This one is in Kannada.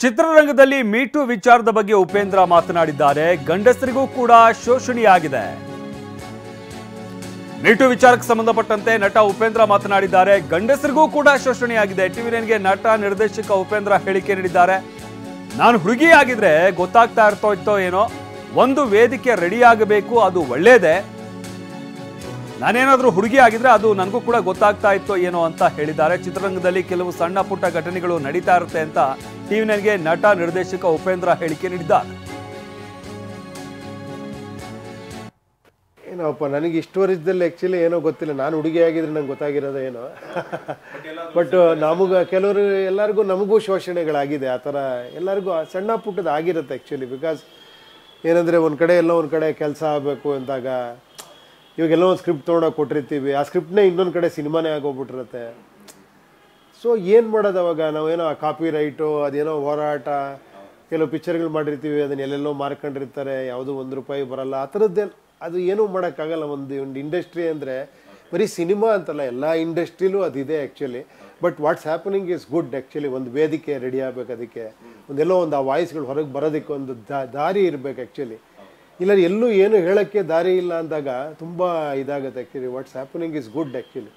ಚಿತ್ರರಂಗದಲ್ಲಿ ಮೀಟು ವಿಚಾರದ ಬಗ್ಗೆ ಉಪೇಂದ್ರ ಮಾತನಾಡಿದ್ದಾರೆ. ಗಂಡಸರಿಗೂ ಕೂಡ ಶೋಷಣೆಯಾಗಿದೆ. ಮೀಟು ವಿಚಾರಕ್ಕೆ ಸಂಬಂಧಪಟ್ಟಂತೆ ನಟ ಉಪೇಂದ್ರ ಮಾತನಾಡಿದ್ದಾರೆ. ಗಂಡಸರಿಗೂ ಕೂಡ ಶೋಷಣೆಯಾಗಿದೆ. ಟಿವಿ9ಗೆ ನಟ ನಿರ್ದೇಶಕ ಉಪೇಂದ್ರ ಹೇಳಿಕೆ ನೀಡಿದ್ದಾರೆ. ನಾನು ಹುಡುಗಿಯಾಗಿದ್ರೆ ಗೊತ್ತಾಗ್ತಾ ಇರ್ತೋ ಏನೋ, ಒಂದು ವೇದಿಕೆ ರೆಡಿ ಆಗಬೇಕು, ಅದು ಒಳ್ಳೇದೇ. ನಾನೇನಾದ್ರೂ ಹುಡುಗಿ ಆಗಿದ್ರೆ ಅದು ನನಗೂ ಕೂಡ ಗೊತ್ತಾಗ್ತಾ ಇತ್ತೋ ಏನೋ ಅಂತ ಹೇಳಿದ್ದಾರೆ. ಚಿತ್ರರಂಗದಲ್ಲಿ ಕೆಲವು ಸಣ್ಣ ಪುಟ್ಟ ಘಟನೆಗಳು ನಡೀತಾ ಇರುತ್ತೆ ಅಂತ ಟಿವಿ9ಗೆ ನಟ ನಿರ್ದೇಶಕ ಉಪೇಂದ್ರ ಹೇಳಿಕೆ ನೀಡಿದ್ದಾರೆ. ಏನೋಪ್ಪ, ನನಗೆ ಇಷ್ಟು ವರ್ಷದಲ್ಲಿ ಆ್ಯಕ್ಚುಲಿ ಏನೋ ಗೊತ್ತಿಲ್ಲ. ನಾನು ಹುಡುಗಿ ಆಗಿದ್ರೆ ನಂಗೆ ಗೊತ್ತಾಗಿರೋದು ಏನೋ. ಬಟ್ ಕೆಲವರು ಎಲ್ಲರಿಗೂ ನಮಗೂ ಶೋಷಣೆಗಳಾಗಿದೆ. ಆ ಥರ ಎಲ್ಲರಿಗೂ ಸಣ್ಣ ಪುಟ್ಟದ ಆಗಿರುತ್ತೆ ಆ್ಯಕ್ಚುಲಿ. ಬಿಕಾಸ್ ಏನಂದರೆ ಒಂದು ಕಡೆ ಕೆಲಸ ಆಗಬೇಕು ಅಂದಾಗ ಇವಾಗೆಲ್ಲೋ ಒಂದು ಸ್ಕ್ರಿಪ್ಟ್ ತೊಗೊಂಡೋಗಿ ಕೊಟ್ಟಿರ್ತೀವಿ. ಆ ಸ್ಕ್ರಿಪ್ಟ್ನೇ ಇನ್ನೊಂದು ಕಡೆ ಸಿನಿಮಾನೇ ಆಗೋಗ್ಬಿಟ್ಟಿರುತ್ತೆ. ಸೊ ಏನು ಮಾಡೋದು ಅವಾಗ? ನಾವೇನೋ ಆ ಕಾಪಿ ರೈಟು, ಅದೇನೋ ಹೋರಾಟ, ಕೆಲವು ಪಿಕ್ಚರ್ಗಳು ಮಾಡಿರ್ತೀವಿ, ಅದನ್ನ ಎಲ್ಲೆಲ್ಲೋ ಮಾರ್ಕೊಂಡಿರ್ತಾರೆ, ಯಾವುದೂ ₹1 ಬರಲ್ಲ. ಆ ಥರದ್ದೇ ಅದು ಏನೂ ಮಾಡೋಕ್ಕಾಗಲ್ಲ. ಒಂದು ಇಂಡಸ್ಟ್ರಿ ಅಂದರೆ ಬರೀ ಸಿನಿಮಾ ಅಂತಲ್ಲ, ಎಲ್ಲ ಇಂಡಸ್ಟ್ರಿಲೂ ಅದಿದೆ actually. But what's happening is good actually. ಒಂದು ವೇದಿಕೆ ರೆಡಿ ಆಗಬೇಕು, ಅದಕ್ಕೆ ಒಂದೆಲ್ಲೋ ಒಂದು ಆ ವಾಯ್ಸ್ಗಳು ಹೊರಗೆ ಬರೋದಕ್ಕೆ ಒಂದು ದಾರಿ ಇರಬೇಕು ಆ್ಯಕ್ಚುಲಿ. ಇಲ್ಲ ಎಲ್ಲೂ ಏನು ಹೇಳೋಕ್ಕೆ ದಾರಿ ಇಲ್ಲ ಅಂದಾಗ ತುಂಬ ಇದಾಗುತ್ತೆ actually. What's happening is good actually.